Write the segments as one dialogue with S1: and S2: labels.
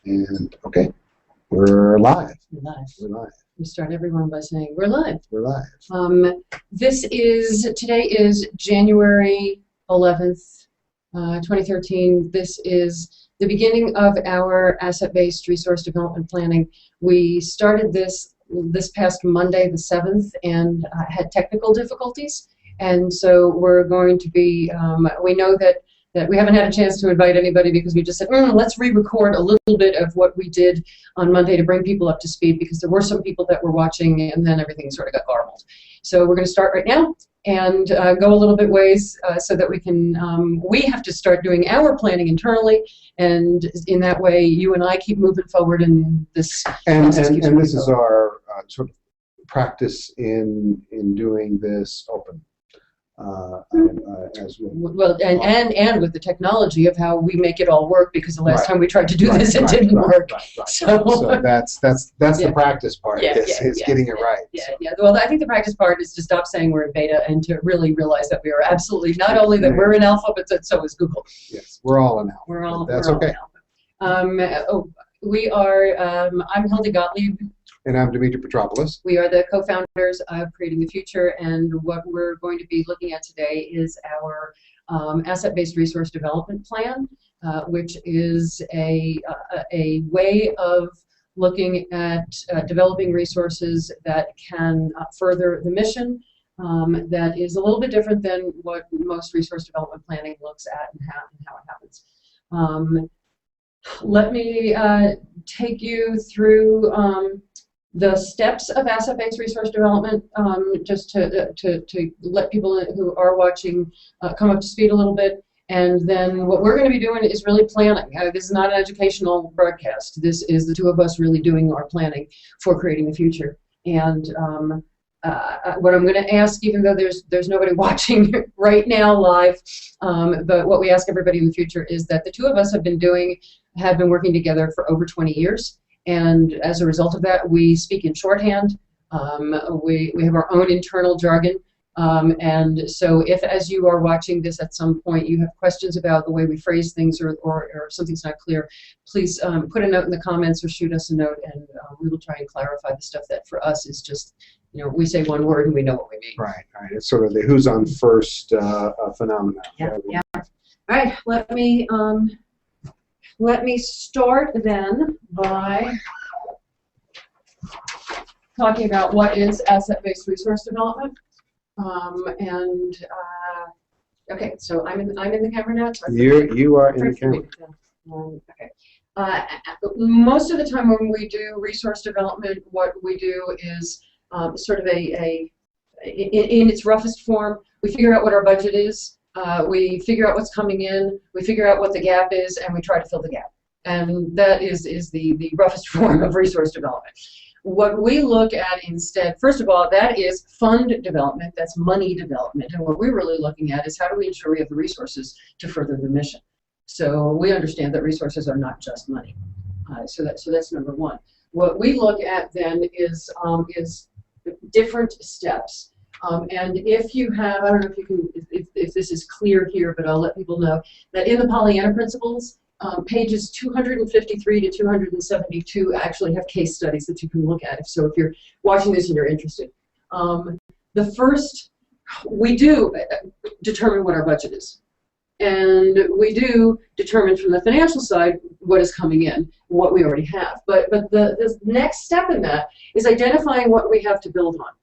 S1: And okay, we're live.
S2: We're live.
S1: We're live.
S2: We start everyone by saying we're live.
S1: We're live.
S2: Today is January 11th, 2013. This is the beginning of our asset-based resource development planning. We started this past Monday, the 7th, and had technical difficulties. And so we're going to be, we know that we haven't had a chance to invite anybody because we just said, let's re-record a little bit of what we did on Monday to bring people up to speed, because there were some people that were watching and then everything sort of got garbled. So we're going to start right now and go a little bit ways so that we can, we have to start doing our planning internally, and in that way you and I keep moving forward in this process.
S1: And this is our sort of practice in doing this open. As
S2: well, and with the technology of how we make it all work, because the last time we tried to do this, it didn't work.
S1: So that's the practice part. Is getting it right.
S2: Yeah. Well, I think the practice part is to stop saying we're in beta and to really realize that we are absolutely not only that we're in alpha, but that so is Google.
S1: Yes, we're all in alpha.
S2: We're all.
S1: That's okay.
S2: We are. I'm Hilda Gottlieb.
S1: And I'm Dimitri Petropoulos.
S2: We are the co-founders of Creating the Future, and what we're going to be looking at today is our asset-based resource development plan, which is a way of looking at developing resources that can further the mission, that is a little bit different than what most resource development planning looks at and how it happens. Let me take you through the steps of asset-based resource development, just to let people who are watching come up to speed a little bit. And then what we're going to be doing is really planning. This is not an educational broadcast. This is the two of us really doing our planning for Creating the Future. And what I'm going to ask, even though there's nobody watching right now live, but what we ask everybody in the future is that the two of us have been working together for over 20 years. And as a result of that, we speak in shorthand. We have our own internal jargon. And so if, as you are watching this at some point, you have questions about the way we phrase things or something's not clear, please put a note in the comments or shoot us a note, and we will try and clarify the stuff that for us is just, we say one word and we know what we mean. Right.
S1: It's sort of the who's on first phenomenon.
S2: Yeah. All right, let me start then by talking about what is asset-based resource development. Okay, so I'm in the camera now.
S1: You are in the camera.
S2: Okay. Most of the time when we do resource development, what we do is sort of in its roughest form, we figure out what our budget is. We figure out what's coming in, we figure out what the gap is, and we try to fill the gap. And that is the roughest form of resource development. What we look at instead, first of all, that is fund development, that's money development. And what we're really looking at is how do we ensure we have the resources to further the mission. So we understand that resources are not just money. So that's number one. What we look at then is different steps. And if you have, I don't know if you can, if this is clear here, but I'll let people know that in the Pollyanna Principles, pages 253 to 272 actually have case studies that you can look at. So if you're watching this and you're interested. The first, we do determine what our budget is. And we do determine from the financial side what is coming in, what we already have. But the next step in that is identifying what we have to build on,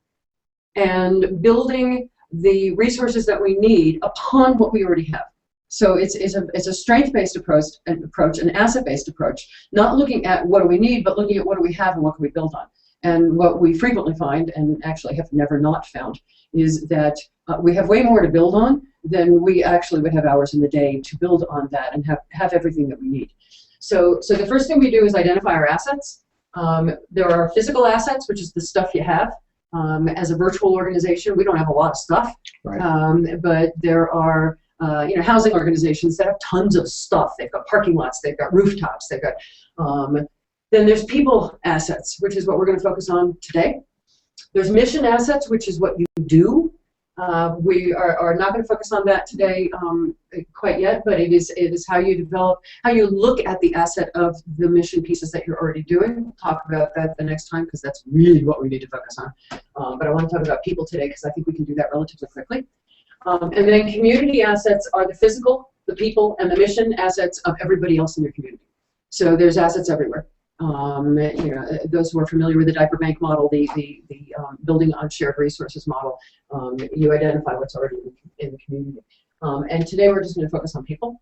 S2: and building the resources that we need upon what we already have. So it's a strength-based approach, an asset-based approach, not looking at what do we need, but looking at what do we have and what can we build on. And what we frequently find, and actually have never not found, is that we have way more to build on than we actually would have hours in the day to build on that and have everything that we need. So the first thing we do is identify our assets. There are physical assets, which is the stuff you have. As a virtual organization, we don't have a lot of stuff, right. But there are housing organizations that have tons of stuff. They've got parking lots, they've got rooftops, they've got. Then there's people assets, which is what we're going to focus on today. There's mission assets, which is what you do. We are not going to focus on that today quite yet, but it is how you develop, how you look at the asset of the mission pieces that you're already doing. We'll talk about that the next time because that's really what we need to focus on. But I want to talk about people today because I think we can do that relatively quickly. And then community assets are the physical, the people, and the mission assets of everybody else in your community. So there's assets everywhere. Those who are familiar with the diaper bank model, the building on shared resources model, you identify what's already in the community. And today we're just going to focus on people.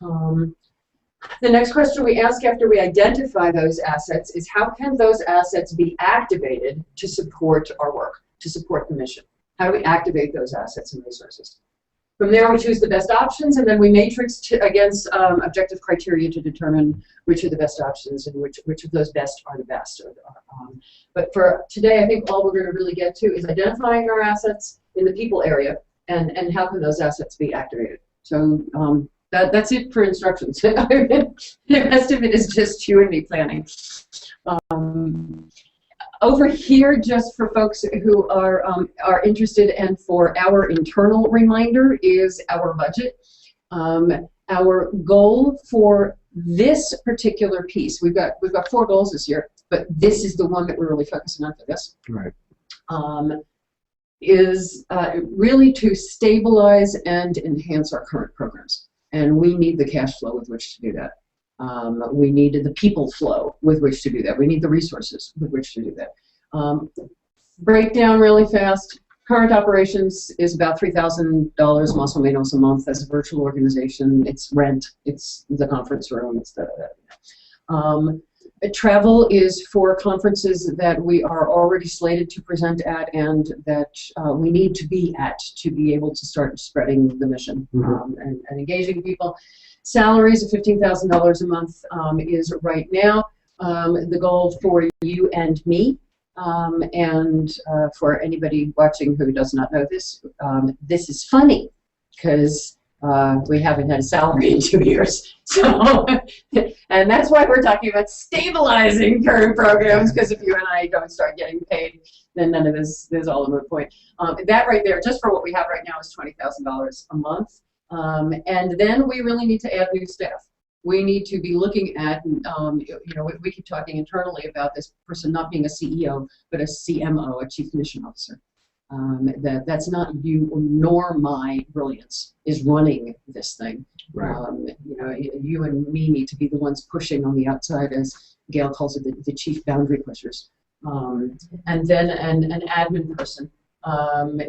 S2: The next question we ask after we identify those assets is how can those assets be activated to support our work, to support the mission? How do we activate those assets and resources? From there, we choose the best options, and then we matrix against objective criteria to determine which are the best options and which of those best are the best. But for today, I think all we're going to really get to is identifying our assets in the people area and how can those assets be activated. So that's it for instructions. The rest of it is just you and me planning. Over here, just for folks who are interested, and for our internal reminder, is our budget. Our goal for this particular piece, we've got 4 goals this year, but this is the one that we're really focusing on for this.
S1: Right.
S2: Is really to stabilize and enhance our current programs, and we need the cash flow with which to do that. We need the people flow with which to do that. We need the resources with which to do that. Breakdown really fast. Current operations is about $3,000 más o menos a month as a virtual organization. It's rent, it's the conference room, it's travel is for conferences that we are already slated to present at and that we need to be at to be able to start spreading the mission and engaging people. Salaries of $15,000 a month is right now the goal for you and me. And for anybody watching who does not know this, this is funny because we haven't had a salary in 2 years. So, and that's why we're talking about stabilizing current programs, because if you and I don't start getting paid, then none of this is all a moot point. That right there, just for what we have right now, is $20,000 a month. And then we really need to add new staff. We need to be looking at, we keep talking internally about this person not being a CEO, but a CMO, a Chief Mission Officer. That's not you nor my brilliance is running this thing. Right. You and me need to be the ones pushing on the outside, as Gail calls it, the chief boundary pushers. And then an admin person.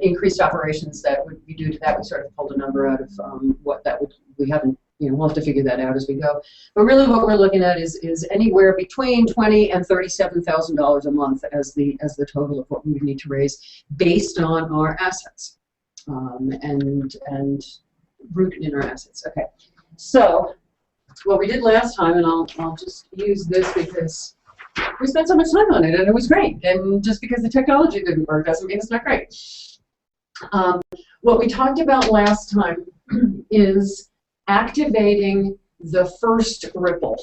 S2: Increased operations that would be due to that. We sort of pulled a number out of what that would, we haven't, we'll have to figure that out as we go. But really what we're looking at is anywhere between $20,000 and $37,000 a month as the total of what we would need to raise based on our assets and rooted in our assets. Okay, so what we did last time, and I'll just use this because we spent so much time on it and it was great, and just because the technology didn't work doesn't mean it's not great. What we talked about last time is activating the first ripple,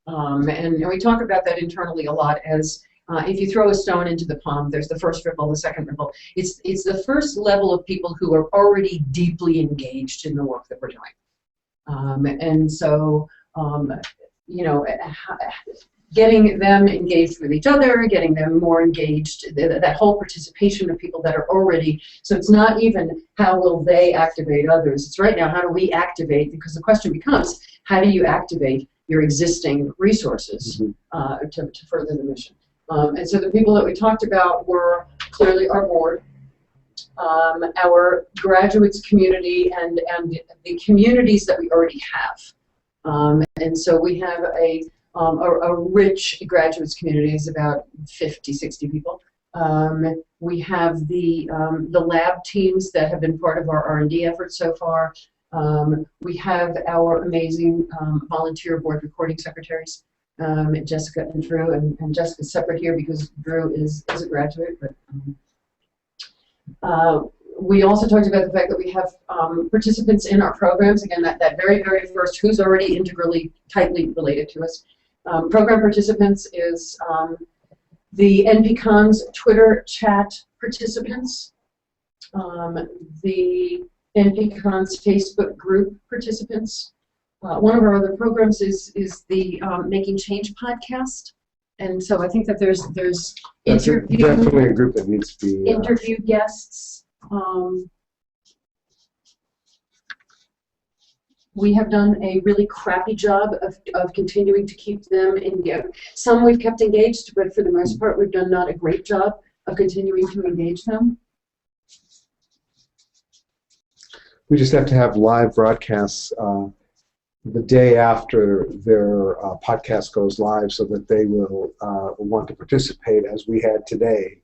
S2: and we talk about that internally a lot as if you throw a stone into the pond, there's the first ripple, the second ripple. It's the first level of people who are already deeply engaged in the work that we're doing, and so getting them engaged with each other, getting them more engaged, that whole participation of people that are already, so it's not even how will they activate others, it's right now how do we activate, because the question becomes how do you activate your existing resources to further the mission. And so the people that we talked about were clearly our board, our graduates community, and the communities that we already have. And so we have a rich graduates community, is about 50, 60 people. We have the lab teams that have been part of our R&D efforts so far. We have our amazing volunteer board recording secretaries, Jessica and Drew, and Jessica's separate here because Drew is a graduate. But we also talked about the fact that we have participants in our programs. Again, that very, very first, who's already integrally, tightly related to us. Program participants is the NPCon's Twitter chat participants. the NPCon's Facebook group participants. One of our other programs is the Making Change podcast, and so I think that there's
S1: definitely a group that needs to be
S2: interview guests. We have done a really crappy job of continuing to keep them engaged. Some we've kept engaged, but for the most part, we've done not a great job of continuing to engage them.
S1: We just have to have live broadcasts the day after their podcast goes live, so that they will want to participate, as we had today.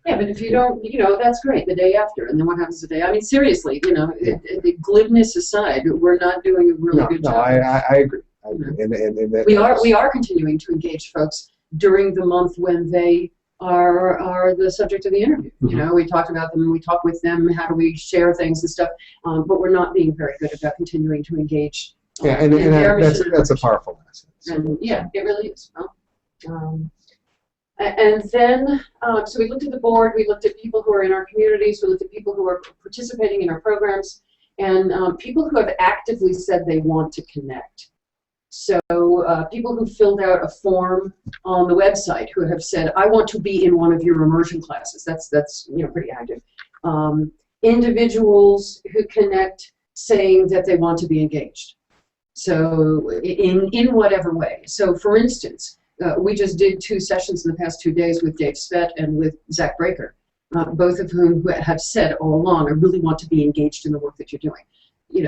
S2: Yeah, but if you don't, that's great, the day after, and then what happens the day? I mean, seriously, the glibness aside, we're not doing a really good job.
S1: No, I agree. I agree. And
S2: we are continuing to engage folks during the month when they are the subject of the interview.
S1: Mm-hmm.
S2: We talk about them, we talk with them, how do we share things and stuff, but we're not being very good about continuing to engage.
S1: Yeah, and that's a powerful asset. So.
S2: And yeah, it really is. And then, so we looked at the board, we looked at people who are in our communities, we looked at people who are participating in our programs, and people who have actively said they want to connect. So people who filled out a form on the website who have said, I want to be in one of your immersion classes. That's pretty active. Individuals who connect saying that they want to be engaged. So in whatever way. So for instance, we just did 2 sessions in the past 2 days with Dave Svett and with Zach Breaker, both of whom have said all along, I really want to be engaged in the work that you're doing.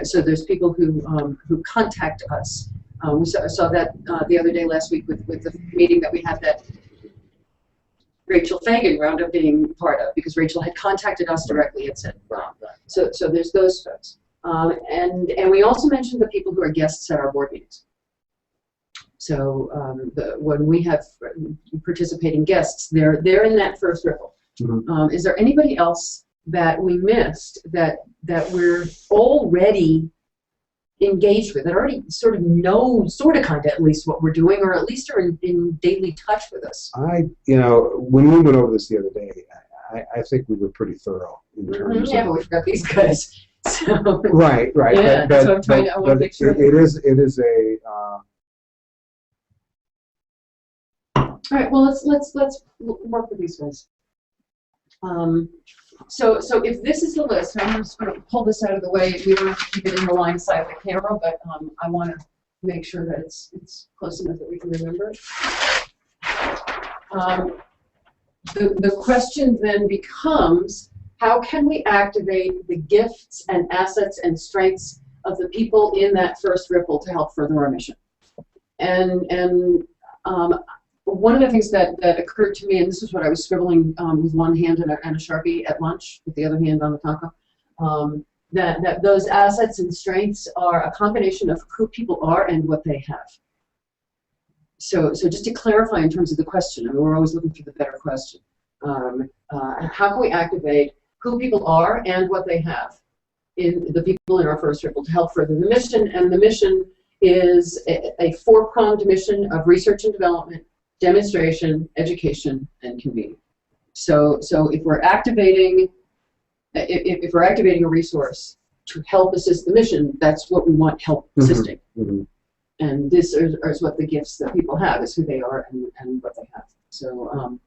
S2: So there's people who contact us. We saw that the other day last week with the meeting that we had that Rachel Fagan wound up being part of, because Rachel had contacted us directly and said, so there's those folks. And we also mentioned the people who are guests at our board meetings. So when we have participating guests, they're in that first ripple. Mm-hmm. Is there anybody else that we missed that we're already engaged with, that already sort of know, kind of at least what we're doing, or at least are in daily touch with us?
S1: When we went over this the other day, I think we were pretty thorough in terms
S2: of, we've got these guys. So,
S1: right.
S2: Yeah,
S1: but,
S2: so I'm trying to, I want to make sure.
S1: It is a.
S2: All right. Well, let's work with these guys. So if this is the list, I'm just going to pull this out of the way. We don't have to keep it in the line of sight of the camera, but I want to make sure that it's close enough that we can remember it. The question then becomes, how can we activate the gifts and assets and strengths of the people in that first ripple to help further our mission? And one of the things that occurred to me, and this is what I was scribbling with one hand and a Sharpie at lunch, with the other hand on the taco, that those assets and strengths are a combination of who people are and what they have. So just to clarify in terms of the question, I mean, we're always looking for the better question. How can we activate who people are and what they have in the people in our first ripple to help further the mission? And the mission is a 4-pronged mission of research and development, demonstration, education, and convening. So if we're activating a resource to help assist the mission, that's what we want help assisting. Mm-hmm. And this is what the gifts that people have, is who they are and what they have. So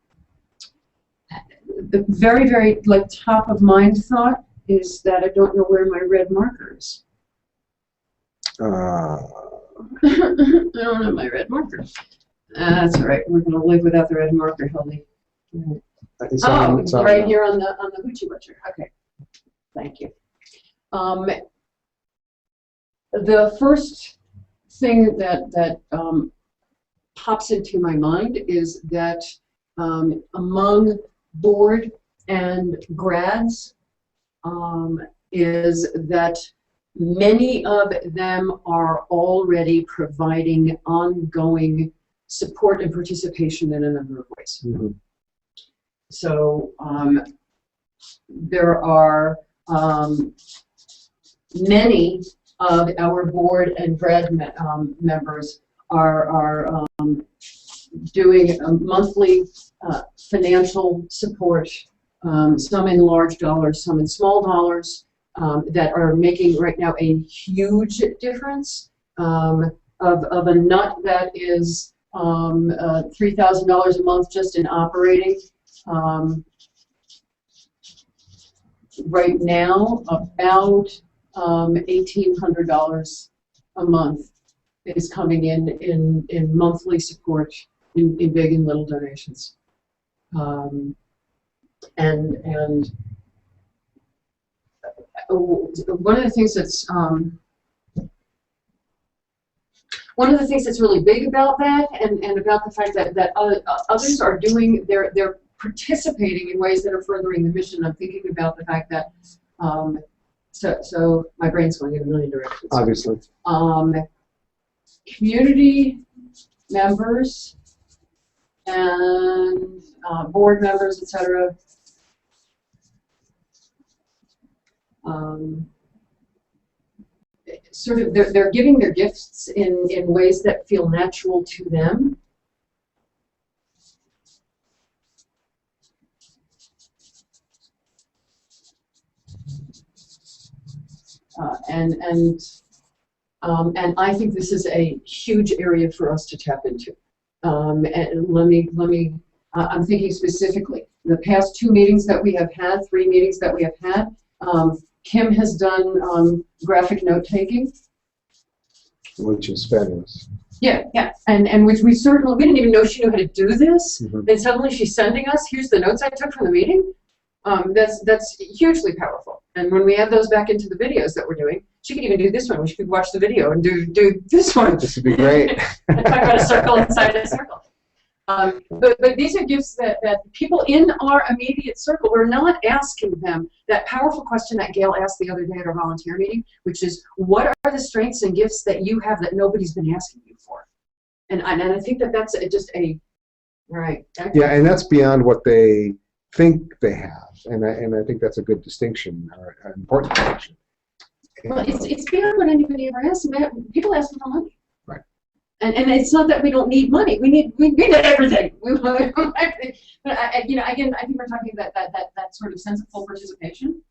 S2: the very, very top of mind thought is that I don't know where my red marker is. I don't have my red marker. That's all right. We're going to live without the red marker, Hildy. It's right here on the Hoochie Witcher. Okay. Thank you. The first thing that pops into my mind is that among board and grads is that many of them are already providing ongoing support and participation in a number of ways. Mm-hmm. So there are many of our board and grad members are doing a monthly financial support some in large dollars, some in small dollars, that are making right now a huge difference. Of a nut that is $3,000 a month just in operating. Right now, about $1,800 a month is coming in monthly support in big and little donations. And one of the things that's really big about that, and about the fact that others are doing, they're participating in ways that are furthering the mission. I'm thinking about the fact that, so my brain's going in a million directions.
S1: Obviously.
S2: Community members and board members, etc. Sort of, they're giving their gifts in ways that feel natural to them. And I think this is a huge area for us to tap into. And I'm thinking specifically, the past 2 meetings that we have had, 3 meetings that we have had, Kim has done graphic note taking,
S1: which is fabulous.
S2: Yeah, and which we didn't even know she knew how to do this. Then suddenly she's sending us, here's the notes I took from the meeting. That's hugely powerful. And when we add those back into the videos that we're doing, she could even do this one. We could watch the video and do this one.
S1: This would be great.
S2: Talk about a circle inside a circle. But these are gifts that people in our immediate circle, we're not asking them that powerful question that Gail asked the other day at our volunteer meeting, which is, what are the strengths and gifts that you have that nobody's been asking you for? And I think that's just all right.
S1: Yeah, and that's beyond what they think they have, and I think that's a good distinction, or an important distinction.
S2: Well, it's beyond what anybody ever asks. People ask for money.
S1: Right.
S2: And it's not that we don't need money. We need everything. But again, I think we're talking about that sort of sense of full participation.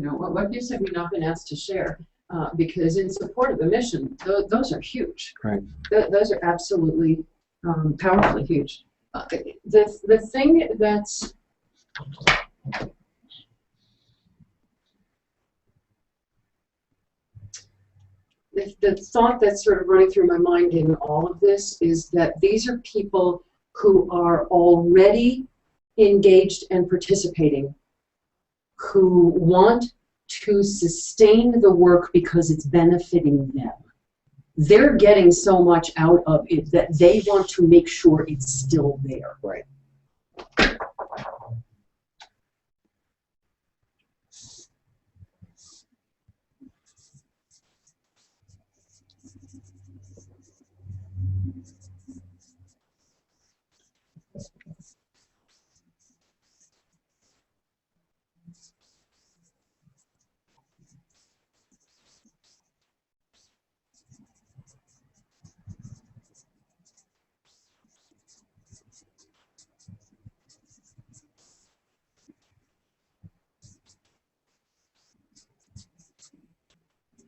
S2: What gifts have we not been asked to share? Because in support of the mission, those are huge.
S1: Right.
S2: Those are absolutely powerfully huge. The thing that's the thought that's sort of running through my mind in all of this is that these are people who are already engaged and participating, who want to sustain the work because it's benefiting them. They're getting so much out of it that they want to make sure it's still there.
S1: Right.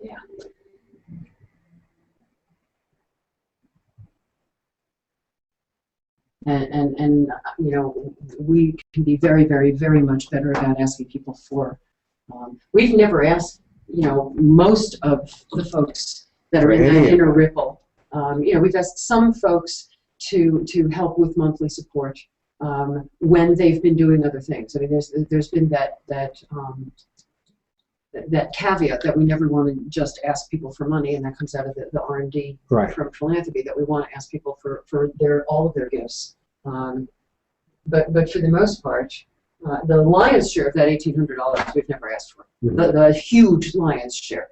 S2: Yeah. And we can be very, very, very much better about asking people for. We've never asked, most of the folks that are in that inner ripple. We've asked some folks to help with monthly support when they've been doing other things. I mean, there's been that caveat that we never want to just ask people for money, and that comes out of the R&D
S1: right.
S2: from philanthropy, that we want to ask people for all of their gifts. But for the most part, the lion's share of that $1,800 we've never asked for. The huge lion's share,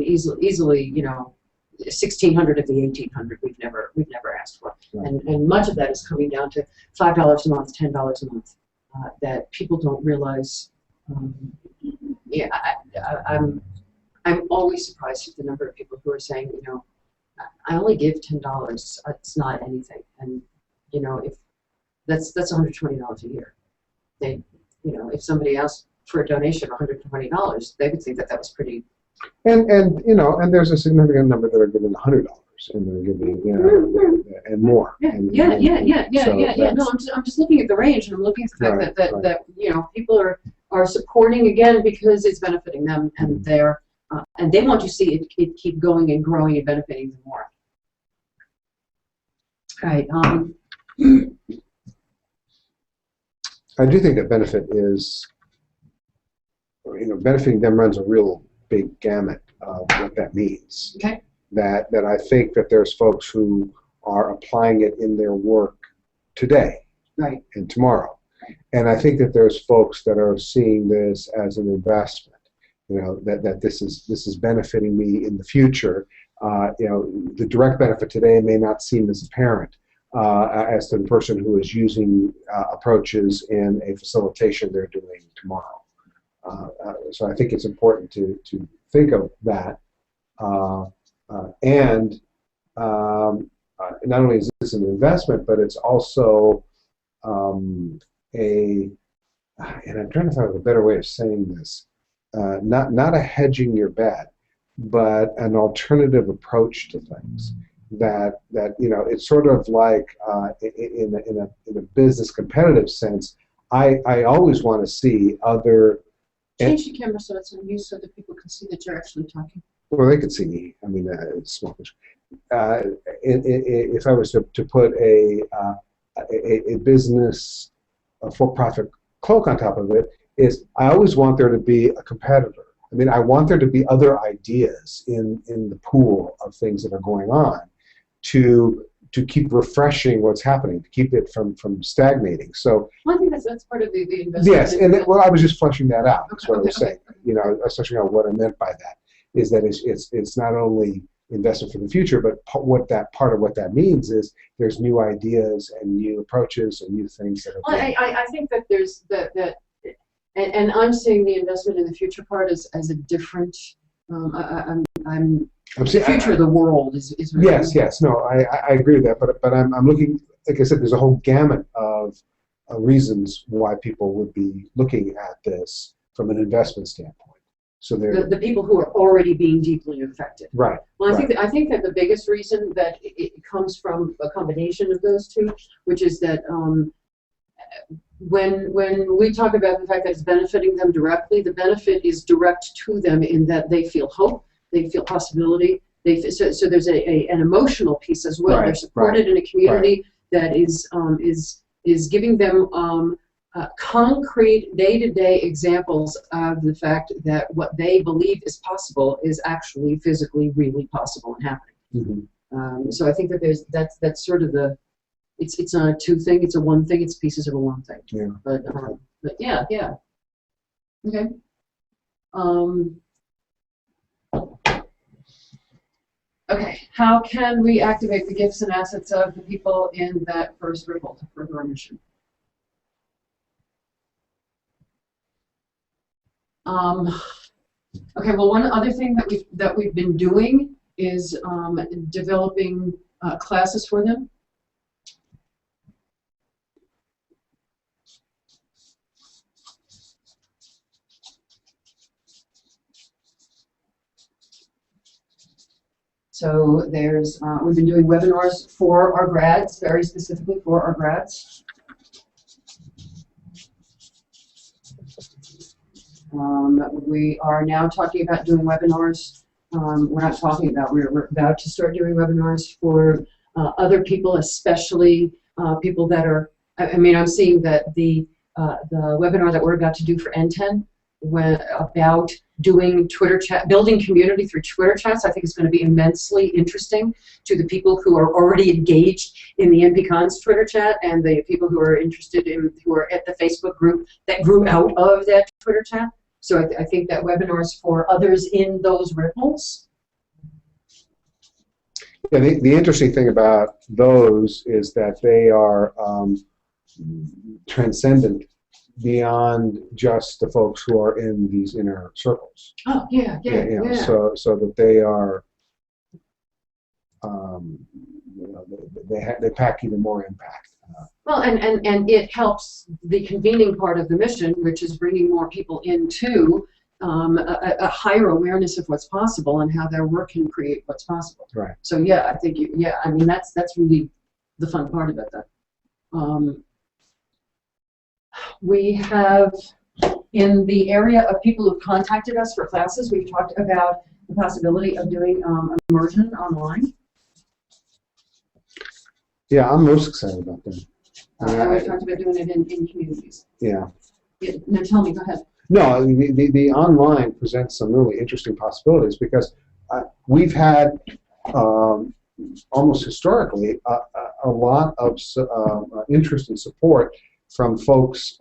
S2: easily, 1,600 of the 1,800 we've never asked for,
S1: Right.
S2: and much of that is coming down to $5 a month, $10 a month, that people don't realize. Yeah, I'm always surprised at the number of people who are saying, you know, I only give $10. It's not anything, and you know, if that's $120 a year. They, you know, if somebody asked for a donation of $120, they would think that was pretty.
S1: And you know, and there's a significant number that are giving $100, and they're giving, you know, and more.
S2: Yeah,
S1: and,
S2: yeah.
S1: so
S2: No, I'm just looking at the range, and I'm looking at the fact
S1: Right,
S2: that
S1: right.
S2: you know, people are supporting again because it's benefiting them, and they're and they want to see it keep going and growing and benefiting them more. All right.
S1: I do think that benefit is, you know, benefiting them runs a real big gamut of what that means.
S2: Okay.
S1: That I think that there's folks who are applying it in their work today,
S2: Right.
S1: and tomorrow, and I think that there's folks that are seeing this as an investment. You know, that this is benefiting me in the future. You know, the direct benefit today may not seem as apparent as to the person who is using approaches in a facilitation they're doing tomorrow. So I think it's important to think of that. And not only is this an investment, but it's also and I'm trying to find a better way of saying this, not a hedging your bet, but an alternative approach to things. That you know, it's sort of like in a business competitive sense. I always want to see other.
S2: Change the camera so it's on you, so that people can see that you're actually talking.
S1: Well, they could see me. I mean, it's small. If I was to put a business, a for-profit cloak on top of it, is I always want there to be a competitor. I mean, I want there to be other ideas in the pool of things that are going on to keep refreshing what's happening, to keep it from stagnating. So
S2: Well, I think that's part of the investment.
S1: yes, and well, I was just fleshing that out. That's what I was saying.
S2: Okay.
S1: You know, I was fleshing out what I meant by that is that it's not only investment for the future, but part of what that means is there's new ideas and new approaches and new things that are.
S2: Well, I think that there's that and I'm seeing the investment in the future part as a different. The future of the world is really
S1: Yes. No, I agree with that, but I'm looking. Like I said, there's a whole gamut of reasons why people would be looking at this from an investment standpoint. So they're
S2: the people who are already being deeply affected.
S1: Right.
S2: Well,
S1: right.
S2: I think that the biggest reason that it comes from a combination of those two, which is that when we talk about the fact that it's benefiting them directly, the benefit is direct to them in that they feel hope, they feel possibility. So there's an emotional piece as well.
S1: Right,
S2: They're supported in a community that is giving them concrete day-to-day examples of the fact that what they believe is possible is actually physically really possible and happening.
S1: Mm-hmm.
S2: So I think that that's sort of the it's not a two thing, it's a one thing, it's pieces of a one thing.
S1: Yeah.
S2: But yeah. Okay. Okay, how can we activate the gifts and assets of the people in that first ripple to further our mission? Okay, well, one other thing that we've been doing is developing classes for them. So there's, we've been doing webinars for our grads, very specifically for our grads. We are now talking about doing webinars. We're not talking about, we're about to start doing webinars for other people, especially people that are, I mean, I'm seeing that the webinar that we're about to do for N10 about doing Twitter chat, building community through Twitter chats, I think is going to be immensely interesting to the people who are already engaged in the NPCons Twitter chat and the people who are interested in, who are at the Facebook group that grew out of that Twitter chat. So I think that webinars for others in those ripples
S1: Yeah, the interesting thing about those is that they are transcendent beyond just the folks who are in these inner circles.
S2: Oh, yeah, yeah,
S1: You know,
S2: yeah.
S1: so that they are, you know, they pack even more impact.
S2: Well, and it helps the convening part of the mission, which is bringing more people into a higher awareness of what's possible and how their work can create what's possible.
S1: Right.
S2: So yeah, I think yeah, I mean that's really the fun part of it. That we have in the area of people who've contacted us for classes, we've talked about the possibility of doing immersion online.
S1: Yeah, I'm most excited about that.
S2: And we've talked about doing it in communities.
S1: Yeah.
S2: No, tell me, go ahead.
S1: No, the online presents some really interesting possibilities because we've had almost historically a lot of interest and support from folks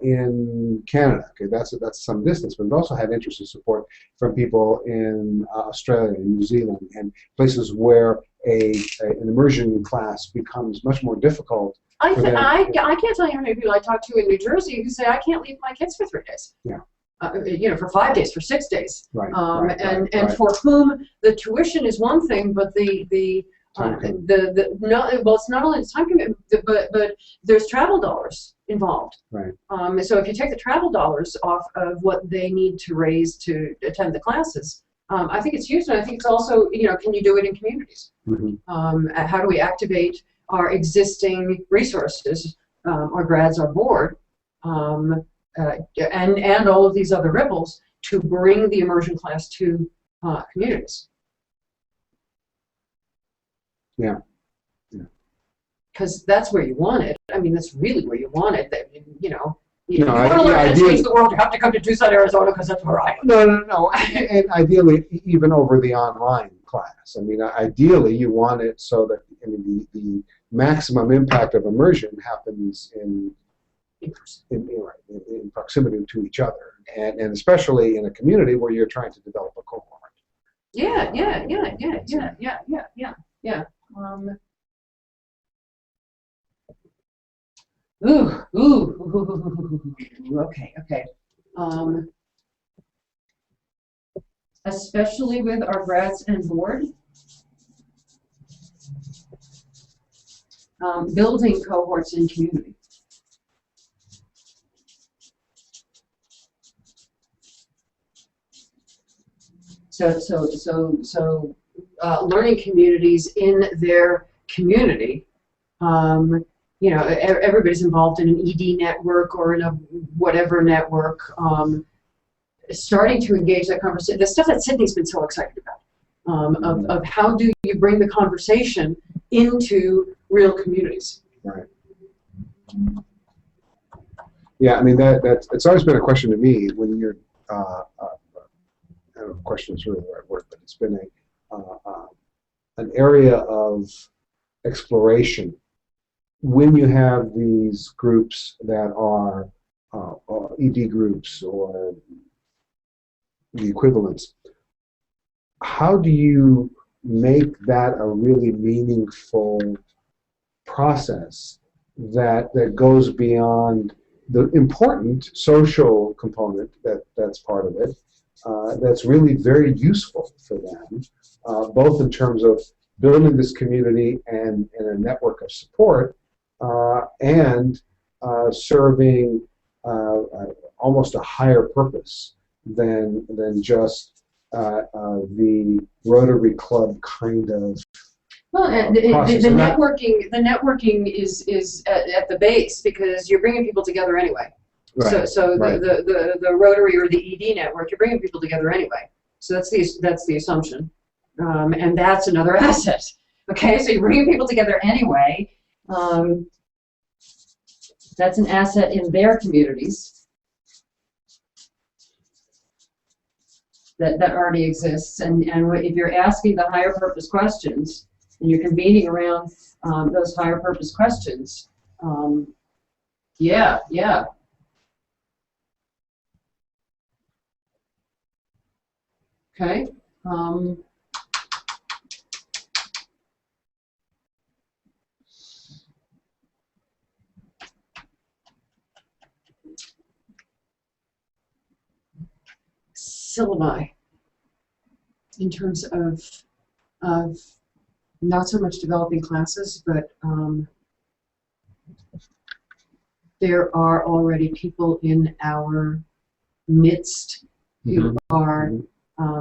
S1: in Canada. Okay, that's some distance, but we've also had interest and support from people in Australia, and New Zealand, and places where an immersion class becomes much more difficult.
S2: I can't tell you how many people I talk to in New Jersey who say I can't leave my kids for 3 days.
S1: Yeah.
S2: You know, for 5 days, for 6 days.
S1: Right.
S2: And for whom the tuition is one thing, but well, it's not only the time commitment, but there's travel dollars involved.
S1: Right.
S2: So if you take the travel dollars off of what they need to raise to attend the classes, I think it's huge, and I think it's also, you know, can you do it in communities?
S1: Mm-hmm.
S2: How do we activate our existing resources, our grads, our board, and all of these other ripples to bring the immersion class to communities?
S1: Yeah.
S2: Because that's where you want it. I mean, that's really where you want it. That, you know, if you
S1: No,
S2: want to learn how to change the world, you have to come to Tucson, Arizona, because that's where I am.
S1: No. And ideally, even over the online class. I mean, ideally, you want it so that the maximum impact of immersion happens in proximity to each other, and especially in a community where you're trying to develop a cohort.
S2: Yeah. Okay. Especially with our grads and board, building cohorts in community. So learning communities in their community. You know, everybody's involved in an ED network or in a whatever network. Starting to engage that conversation, the stuff that Sydney's been so excited about, of how do you bring the conversation into real communities.
S1: Right. Yeah, I mean that's it's always been a question to me when you're. I don't know if question is really the right word, but it's been an area of exploration when you have these groups that are ED groups or the equivalents. How do you make that a really meaningful process that goes beyond the important social component that's part of it, that's really very useful for them, both in terms of building this community and a network of support, and serving almost a higher purpose than just the Rotary Club kind of.
S2: Well, and the networking is at the base because you're bringing people together anyway.
S1: Right.
S2: So
S1: Right.
S2: the Rotary or the ED network, you're bringing people together anyway. So that's the assumption, and that's another asset. Okay, so you're bringing people together anyway. That's an asset in their communities that already exists, and if you're asking the higher purpose questions and you're convening around those higher purpose questions, yeah. Okay. syllabi in terms of not so much developing classes, but there are already people in our midst who are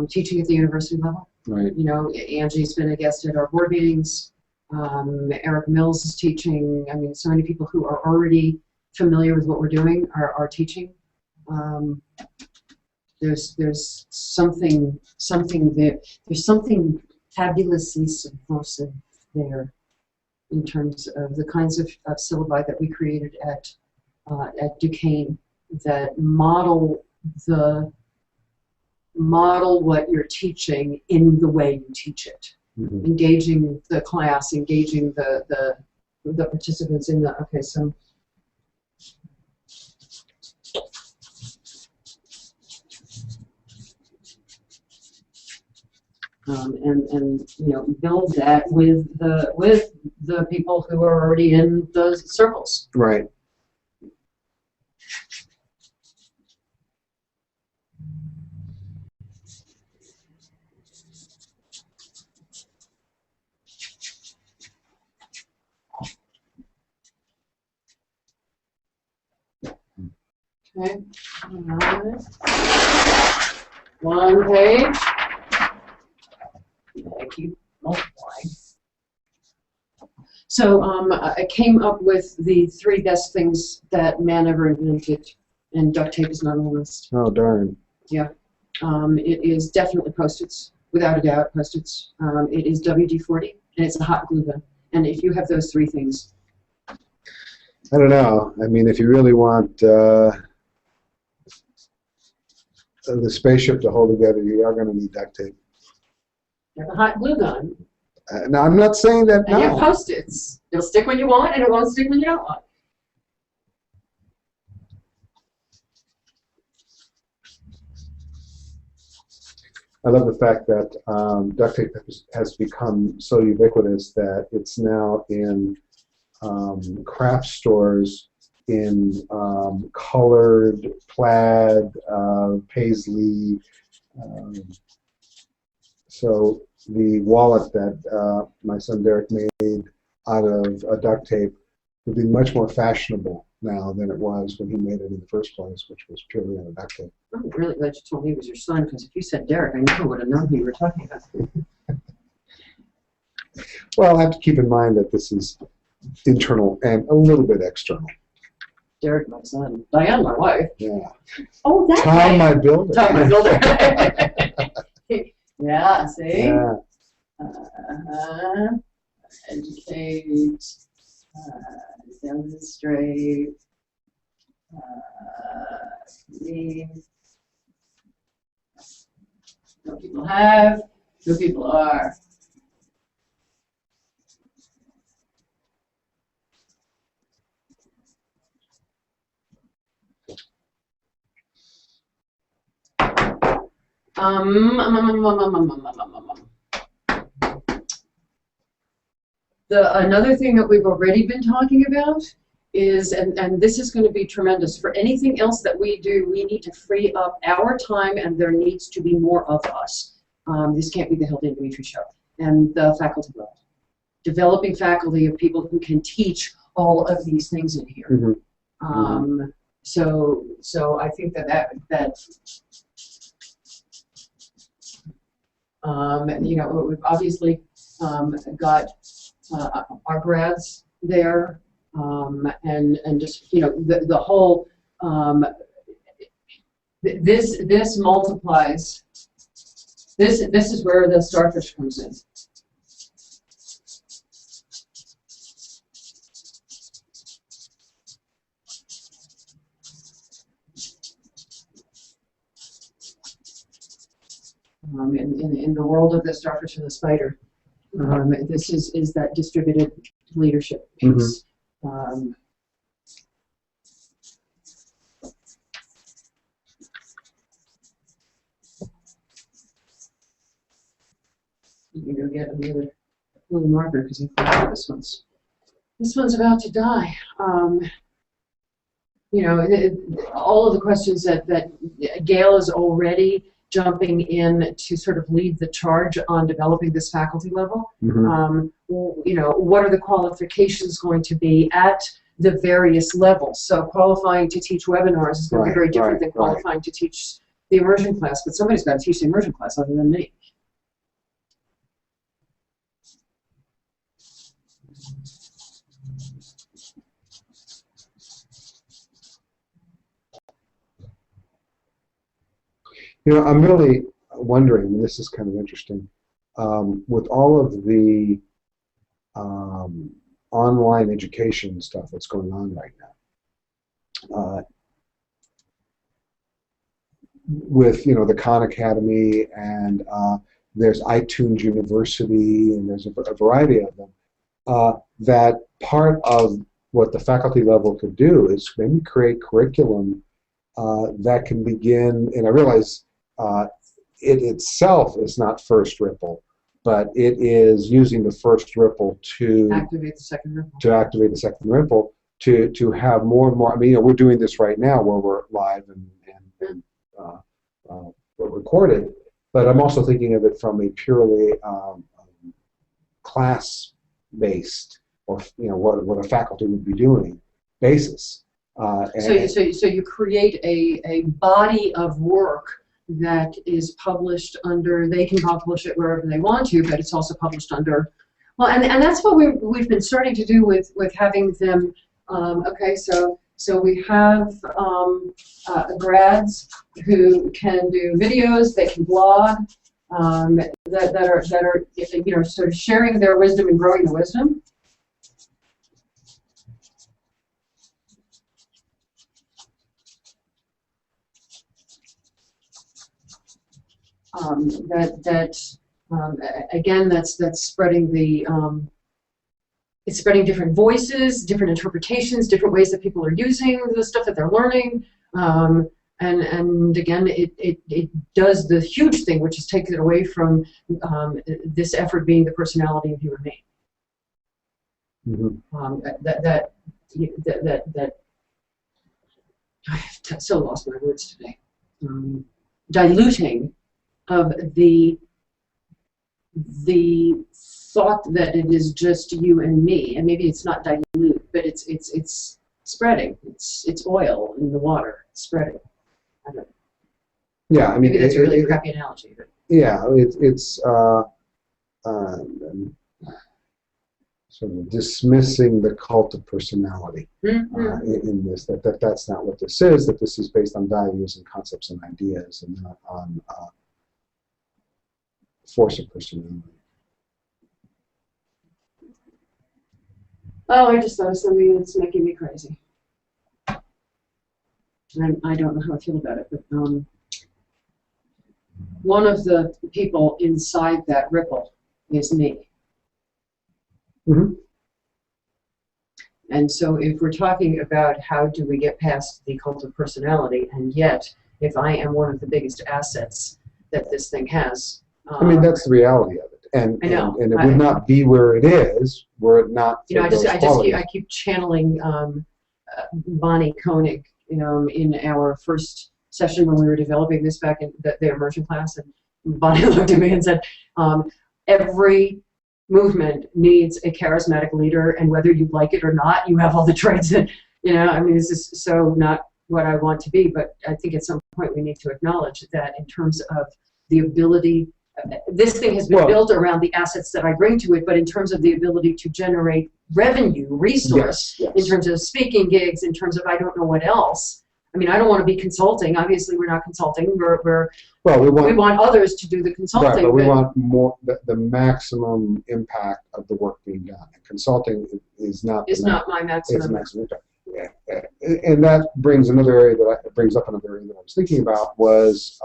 S2: teaching at the university level.
S1: Right.
S2: You know, Angie's been a guest at our board meetings. Eric Mills is teaching. I mean, so many people who are already familiar with what we're doing are teaching. There's something there. There's something fabulously subversive there in terms of the kinds of syllabi that we created at Duquesne that model what you're teaching in the way you teach it, engaging the class, engaging the participants in the. Okay, so. And you know, build that with the people who are already in the circles.
S1: Right.
S2: Okay. One page. I keep multiplying. So I came up with the 3 best things that man ever invented, and duct tape is not on the list.
S1: Oh, darn.
S2: Yeah. It is definitely Post-its, without a doubt, Post-its. It is WD-40, and it's a hot glue gun. And if you have those 3 things.
S1: I don't know. I mean, if you really want the spaceship to hold together, you are going to need duct tape.
S2: You have a hot glue gun.
S1: Now, I'm not saying that
S2: And you have Post-its. It'll stick when you want, and it won't stick when you don't want.
S1: I love the fact that duct tape has become so ubiquitous that it's now in craft stores in colored plaid, paisley. So the wallet that my son Derek made out of duct tape would be much more fashionable now than it was when he made it in the first place, which was purely out of duct tape.
S2: I'm really glad you told me it was your son, because if you said Derek, I never would have known who you were talking about.
S1: Well, I have to keep in mind that this is internal and a little bit external.
S2: Derek, my son. Diane, my wife.
S1: Yeah.
S2: Oh, that's
S1: Tom, my builder.
S2: Tom, my builder. Yeah, see?
S1: Yeah.
S2: Educate, demonstrate, lead. No people have, no people are. Another thing that we've already been talking about is, and this is going to be tremendous, for anything else that we do, we need to free up our time, and there needs to be more of us. This can't be the Hilda and Dimitri show. And the faculty level. Developing faculty of people who can teach all of these things in here. So I think that you know, we've obviously got our grads there, and just, you know, the whole this multiplies. This is where the starfish comes in. In the world of the starfish and the spider, this is that distributed leadership piece. You can go get another blue marker, because I think this one's about to die. You know, all of the questions that Gail is already jumping in to sort of lead the charge on developing this faculty level. You know, what are the qualifications going to be at the various levels? So qualifying to teach webinars is going to be very different than qualifying to teach the immersion class, but somebody's got to teach the immersion class other than me.
S1: You know, I'm really wondering, and this is kind of interesting, with all of the online education stuff that's going on right now, with, you know, the Khan Academy, and there's iTunes University, and there's a variety of them, that part of what the faculty level could do is maybe create curriculum that can begin, and I realize it itself is not first ripple, but it is using the first ripple to
S2: activate the second ripple.
S1: To have more and more. I mean, you know, we're doing this right now where we're live and we're recorded, but I'm also thinking of it from a purely class-based, or, you know, what a faculty would be doing basis.
S2: So you create a body of work that is published under, they can publish it wherever they want to, but it's also published under, well, and that's what we've been starting to do with having them, okay, so we have grads who can do videos, they can blog, that are, you know, sort of sharing their wisdom and growing the wisdom. Again, that's spreading the it's spreading different voices, different interpretations, different ways that people are using the stuff that they're learning, and again, it does the huge thing, which is take it away from this effort being the personality of you and me. I've so lost my words today. Diluting of the thought that it is just you and me, and maybe it's not dilute, but it's spreading. It's oil in the water. It's spreading. I don't know.
S1: Yeah, I mean,
S2: maybe that's a really crappy analogy, but
S1: yeah, it's sort of dismissing the cult of personality in this. That's not what this is. That this is based on values and concepts and ideas, and not on force of personality.
S2: Oh, I just thought of something that's making me crazy. And I don't know how I feel about it, but one of the people inside that ripple is me. And so if we're talking about how do we get past the cult of personality, and yet if I am one of the biggest assets that this thing has,
S1: I mean, that's the reality of it, and it would not be where it is were it not for those qualities.
S2: I keep channeling Bonnie Koenig, in our first session when we were developing this back in the immersion class, and Bonnie looked at me and said, every movement needs a charismatic leader, and whether you like it or not, you have all the traits that, I mean, this is so not what I want to be, but I think at some point we need to acknowledge that in terms of the ability, this thing has been built around the assets that I bring to it, but in terms of the ability to generate revenue, resource, in terms of speaking gigs, in terms of I don't know what else. I mean, I don't want to be consulting. Obviously, we're not consulting. We want others to do the consulting.
S1: Right, but we want more the maximum impact of the work being done. And consulting is not
S2: my maximum.
S1: It's the maximum impact. Yeah. And that brings another area brings up another area that I was thinking about was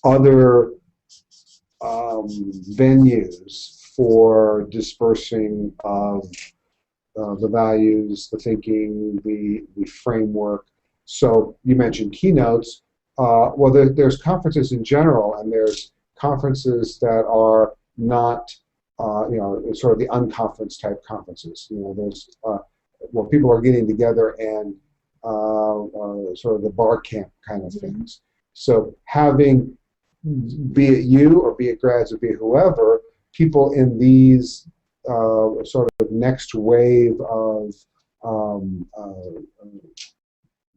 S1: other venues for dispersing of the values, the thinking, the framework. So you mentioned keynotes. Well, there's conferences in general, and there's conferences that are not, sort of the unconference type conferences. There's where people are getting together and sort of the bar camp kind of things. So having, be it you or be it grads or be it whoever, people in these sort of next wave of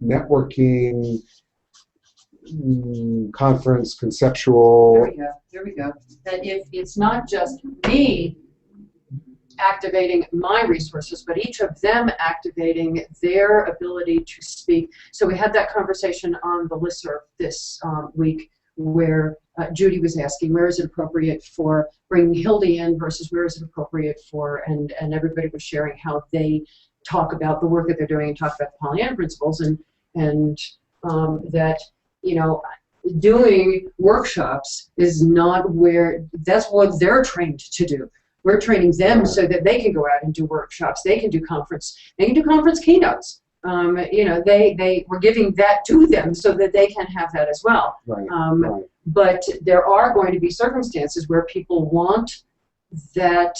S1: networking, conference, conceptual.
S2: There we go. There we go. That if it's not just me activating my resources, but each of them activating their ability to speak. So we had that conversation on the listserv this week, where Judy was asking, where is it appropriate for bringing Hildy in versus where is it appropriate for, and everybody was sharing how they talk about the work that they're doing and talk about the Pollyanna principles, and that, you know, doing workshops is not where, that's what they're trained to do. We're training them so that they can go out and do workshops. They can do conference keynotes. You know, we're giving that to them so that they can have that as well.
S1: Right.
S2: But there are going to be circumstances where people want that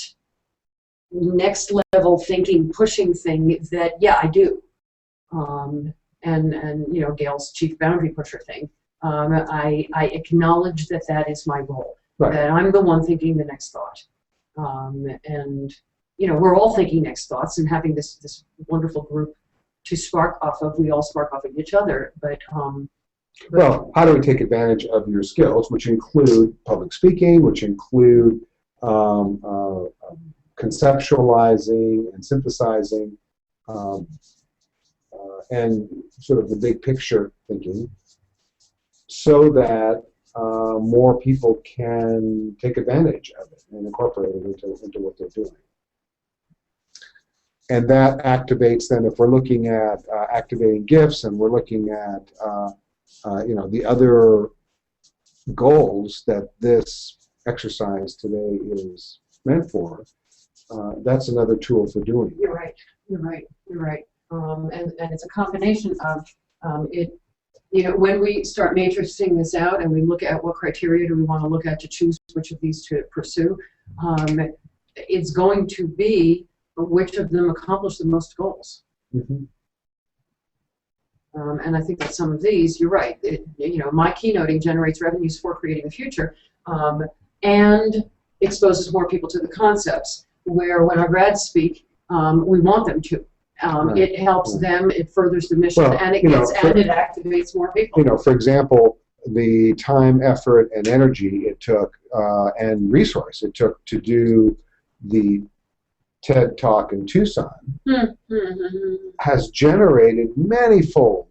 S2: next level thinking, pushing thing that, yeah, I do. And you know, Gail's chief boundary pusher thing. I acknowledge that that is my role.
S1: Right.
S2: That I'm the one thinking the next thought. And you know, we're all thinking next thoughts and having this wonderful group to spark off of. We all spark off of each other, but
S1: well, how do we take advantage of your skills, which include public speaking, which include conceptualizing and synthesizing, and sort of the big picture thinking, so that more people can take advantage of it and incorporate it into what they're doing. And that activates then, if we're looking at activating gifts, and we're looking at you know, the other goals that this exercise today is meant for, that's another tool for doing it.
S2: You're right. And it's a combination of it. You know, when we start matrixing this out and we look at what criteria do we want to look at to choose which of these to pursue, it's going to be which of them accomplish the most goals.
S1: Mm-hmm.
S2: And I think that some of these, you're right. You know, my keynoting generates revenues for creating the future, and exposes more people to the concepts. Where when our grads speak, we want them to.
S1: Right.
S2: It helps them, it furthers the mission,
S1: Well,
S2: and it
S1: you know,
S2: and it activates more people.
S1: You know, for example, the time, effort, and energy it took, and resource it took to do the TED Talk in Tucson has generated many-fold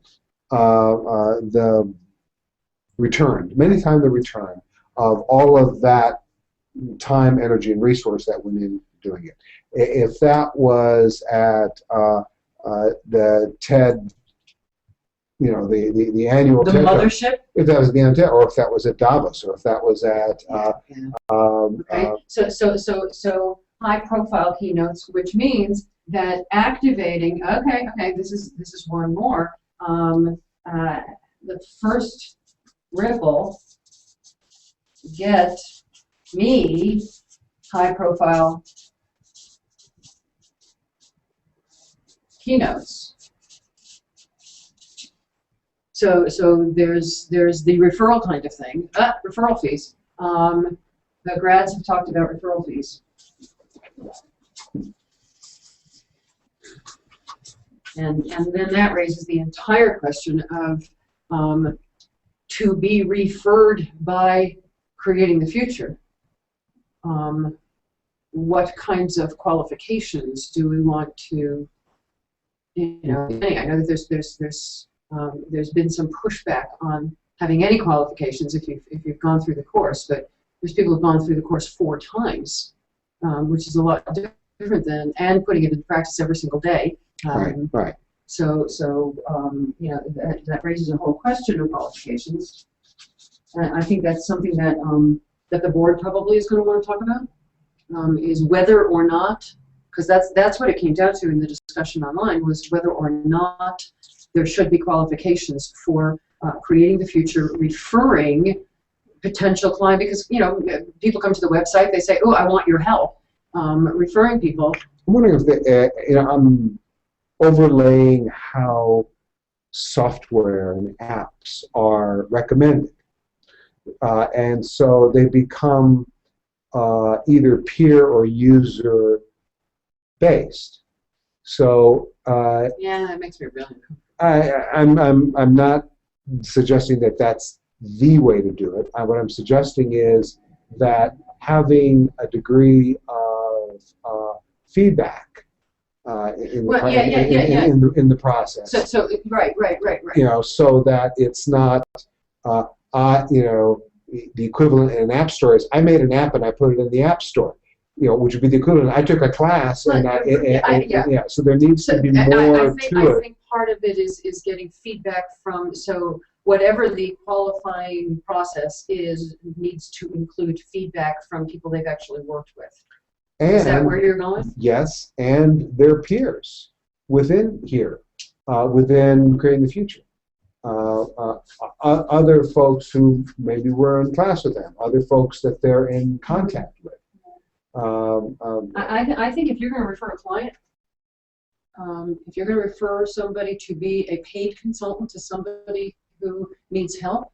S1: the return, many times the return of all of that time, energy, and resource that went in doing it. If that was at the TED, you know, the annual
S2: The
S1: TED
S2: mothership?
S1: Talk, if that was the annual TED, or if that was at Davos, or if that was at
S2: Okay. So high-profile keynotes, which means that activating. Okay. This is one more. The first ripple, get me high-profile keynotes. So there's the referral kind of thing. Referral fees. The grads have talked about referral fees. And then that raises the entire question of to be referred by creating the future. What kinds of qualifications do we want to, you know? I know that there's been some pushback on having any qualifications if you've gone through the course, but there's people who've gone through the course 4 times, which is a lot different than, and putting it into practice every single day.
S1: right.
S2: So you know, that raises a whole question of qualifications. And I think that's something that that the board probably is going to want to talk about, is whether or not, because that's what it came down to in the discussion online, was whether or not there should be qualifications for creating the future, referring potential client, because, you know, people come to the website, they say, oh, I want your help. Referring people.
S1: I'm wondering if you know, I'm overlaying how software and apps are recommended. And so they become either peer or user based. So
S2: yeah, that makes me really
S1: I'm not suggesting that that's the way to do it. What I'm suggesting is that having a degree of feedback in the process.
S2: So right.
S1: You know, so that it's not you know, the equivalent in an app store is I made an app and I put it in the app store. You know, which would be the equivalent. I took a class and yeah. So there needs to be more to it.
S2: I think part of it is getting feedback from, so whatever the qualifying process is needs to include feedback from people they've actually worked with. Is that where you're going?
S1: Yes, and their peers within here, within Creating the Future. Other folks who maybe were in class with them, other folks that they're in contact with.
S2: I think if you're going to refer a client, if you're going to refer somebody to be a paid consultant to somebody who needs help,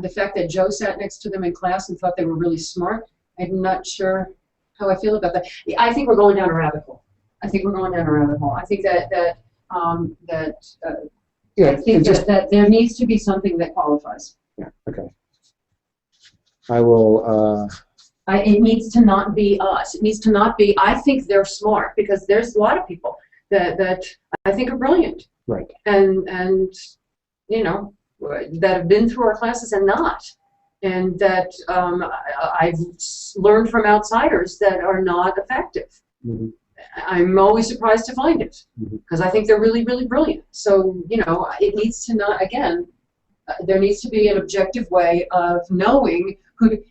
S2: the fact that Joe sat next to them in class and thought they were really smart, I'm not sure how I feel about that. I think we're going down a rabbit hole. I think that that there needs to be something that qualifies.
S1: Yeah. Okay. I will.
S2: It needs to not be us. It needs to not be, I think they're smart, because there's a lot of people that I think are brilliant.
S1: Right.
S2: And you know, that have been through our classes and not. And that I've learned from outsiders that are not effective. Mm-hmm. I'm always surprised to find it, because I think they're really, really brilliant. So, you know, it needs to not, again, there needs to be an objective way of knowing who.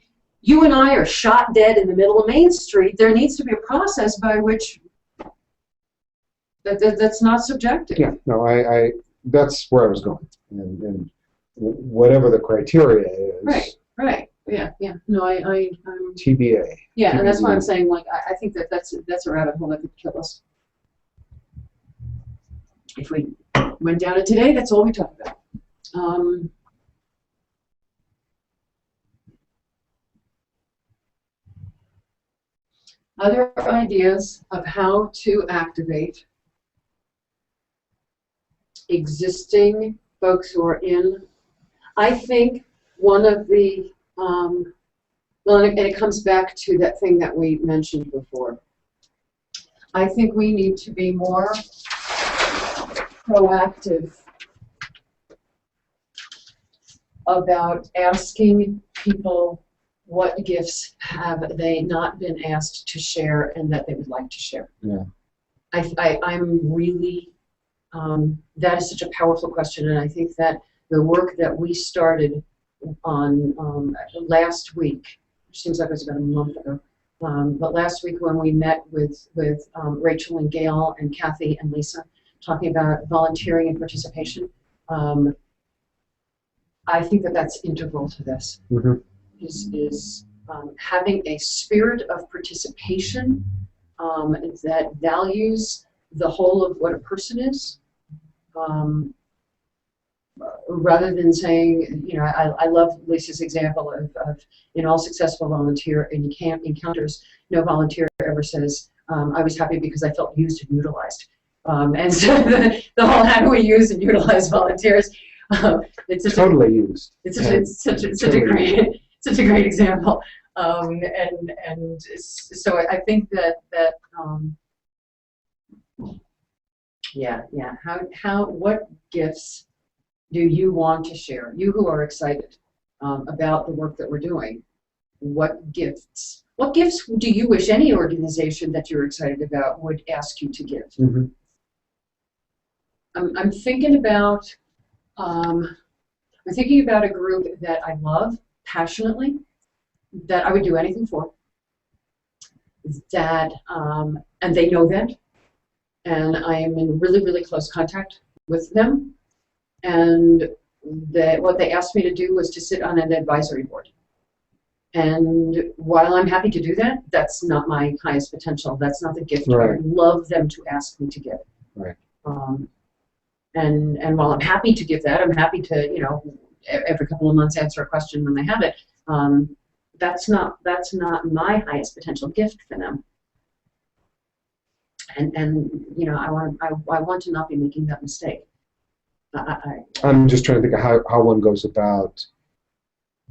S2: You and I are shot dead in the middle of Main Street. There needs to be a process by which that's not subjective.
S1: Yeah, no, I that's where I was going, and whatever the criteria is.
S2: Right. Yeah. No, I'm
S1: TBA.
S2: Yeah,
S1: TBA.
S2: And that's why I'm saying, like, I think that's a rabbit hole that could kill us. If we went down it today, that's all we talk about. Other ideas of how to activate existing folks who are in. I think one of the, well, and it comes back to that thing that we mentioned before. I think we need to be more proactive about asking people what gifts have they not been asked to share and that they would like to share.
S1: Yeah.
S2: I'm really, that is such a powerful question, and I think that the work that we started on last week, which seems like it was about a month ago, but last week when we met with Rachel and Gail and Kathy and Lisa, talking about volunteering and participation, I think that that's integral to this. Mm-hmm. Is having a spirit of participation that values the whole of what a person is, rather than saying, you know, I love Lisa's example of in all successful volunteer encounters, no volunteer ever says, I was happy because I felt used and utilized. And so the whole how do we use and utilize volunteers, it's
S1: totally used.
S2: It's such a great example, and so I think that what gifts do you want to share? You who are excited about the work that we're doing, what gifts do you wish any organization that you're excited about would ask you to give? Mm-hmm. I'm thinking about a group that I love passionately, that I would do anything for, that and they know that, and I am in really, really close contact with them, and what they asked me to do was to sit on an advisory board. And while I'm happy to do that, that's not my highest potential. That's not the gift. Right. I would love them to ask me to give.
S1: Right.
S2: And while I'm happy to give that, I'm happy to, you know, every couple of months answer a question when they have it. That's not my highest potential gift for them. And you know, I want to not be making that mistake.
S1: I'm just trying to think of how one goes about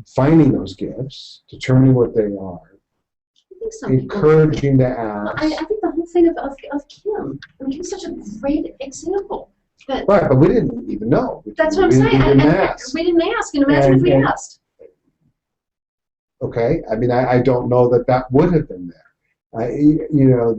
S1: finding those gifts, determining what they are, encouraging to ask.
S2: I think the whole thing of Kim, I mean, Kim's such a great example. Right,
S1: but we didn't even know.
S2: That's what I'm saying. We didn't ask, and imagine if we asked.
S1: Okay, I mean, I don't know that would have been there. You know,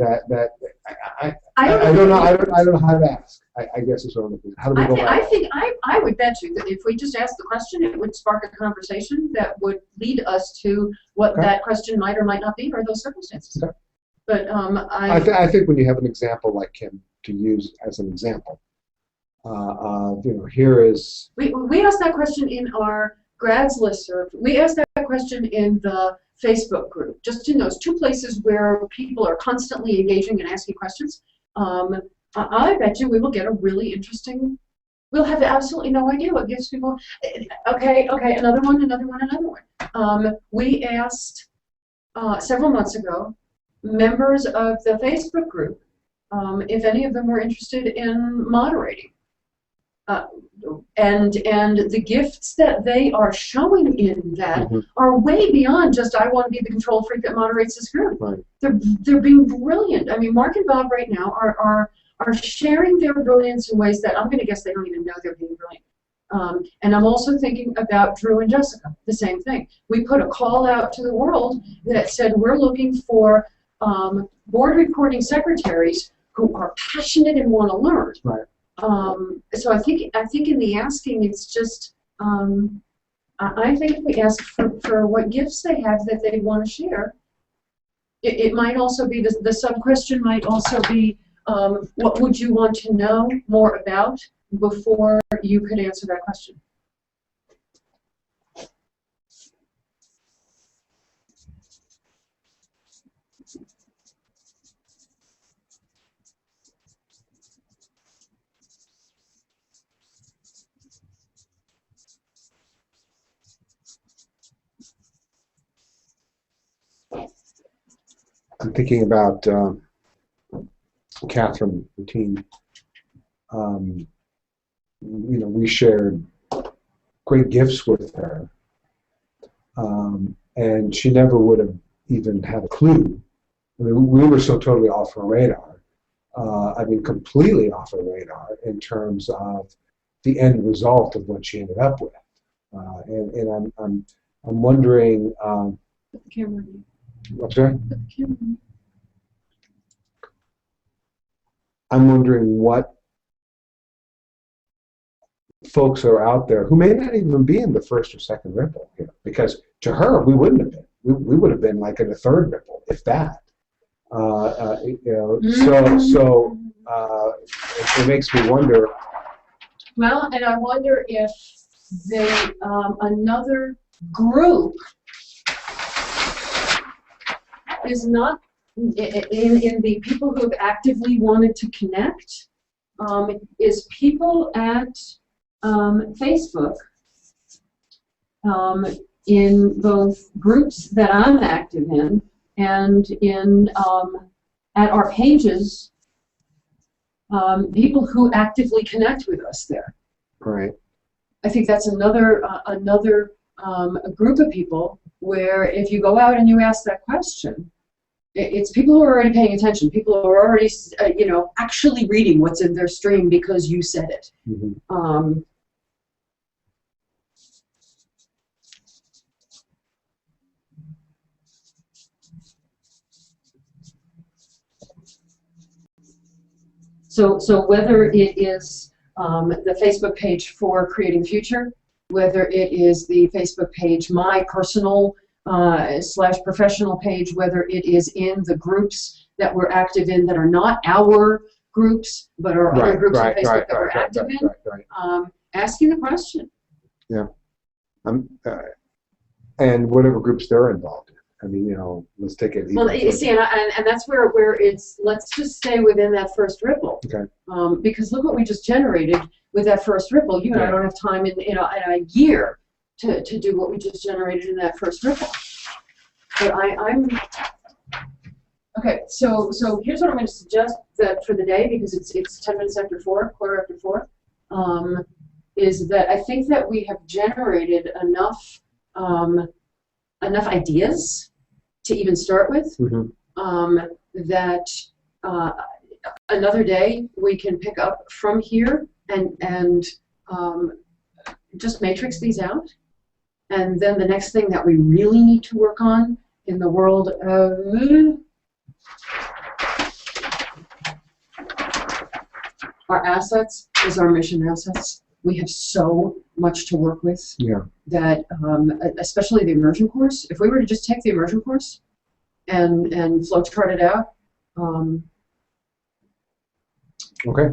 S1: I don't know. I don't know how to ask. I guess is what I'm looking at. How do we go about it?
S2: I would bet you that if we just asked the question, it would spark a conversation that would lead us to what that question might or might not be, or those circumstances. Okay. But
S1: I think when you have an example like Kim to use as an example, you know, here is
S2: we asked that question in our grads listserv. We asked that question in the Facebook group, just in those two places where people are constantly engaging and asking questions. I bet you we will get a really interesting. We'll have absolutely no idea what gives people. Okay, another one. We asked several months ago members of the Facebook group if any of them were interested in moderating. And the gifts that they are showing in that are way beyond just I want to be the control freak that moderates this group.
S1: Right.
S2: They're being brilliant. I mean, Mark and Bob right now are sharing their brilliance in ways that I'm going to guess they don't even know they're being brilliant. And I'm also thinking about Drew and Jessica, the same thing. We put a call out to the world that said we're looking for board reporting secretaries who are passionate and want to learn.
S1: Right.
S2: So I think in the asking, it's just I think if we ask for what gifts they have that they want to share, it might also be the sub question might also be what would you want to know more about before you could answer that question.
S1: I'm thinking about Catherine, the team. You know, we shared great gifts with her, and she never would have even had a clue. I mean, we were so totally off her radar. I mean, completely off her radar in terms of the end result of what she ended up with. And I'm wondering.
S2: Put the camera on.
S1: I'm sorry? I'm wondering what folks are out there who may not even be in the first or second ripple here, because to her we wouldn't have been. We would have been like in the third ripple, if that. You know, so it makes me wonder.
S2: Well, and I wonder if they another group is not in the people who have actively wanted to connect, is people at Facebook in both groups that I'm active in and in at our pages, people who actively connect with us there.
S1: Right.
S2: I think that's another a group of people where if you go out and you ask that question, it's people who are already paying attention, people who are already, you know, actually reading what's in their stream because you said it. So whether it is the Facebook page for Creating Future, whether it is the Facebook page, my personal / professional page, whether it is in the groups that we're active in that are not our groups, but are other groups on Facebook that we're active in, asking the question.
S1: Yeah. And whatever groups they're involved in. I mean, you know, let's take it easy.
S2: Well, you see, and that's where it's, let's just stay within that first ripple.
S1: Okay.
S2: Because look what we just generated. with that first ripple. You and I
S1: Yeah.
S2: don't have time in a year to do what we just generated in that first ripple. But I'm okay. So here's what I'm going to suggest that for the day, because it's 10 minutes after 4, quarter after 4, is that I think that we have generated enough ideas to even start with. That another day we can pick up from here and just matrix these out. And then the next thing that we really need to work on in the world of our assets is our mission assets. We have so much to work with.
S1: Yeah.
S2: That, especially the immersion course, if we were to just take the immersion course and flowchart it out.
S1: Okay.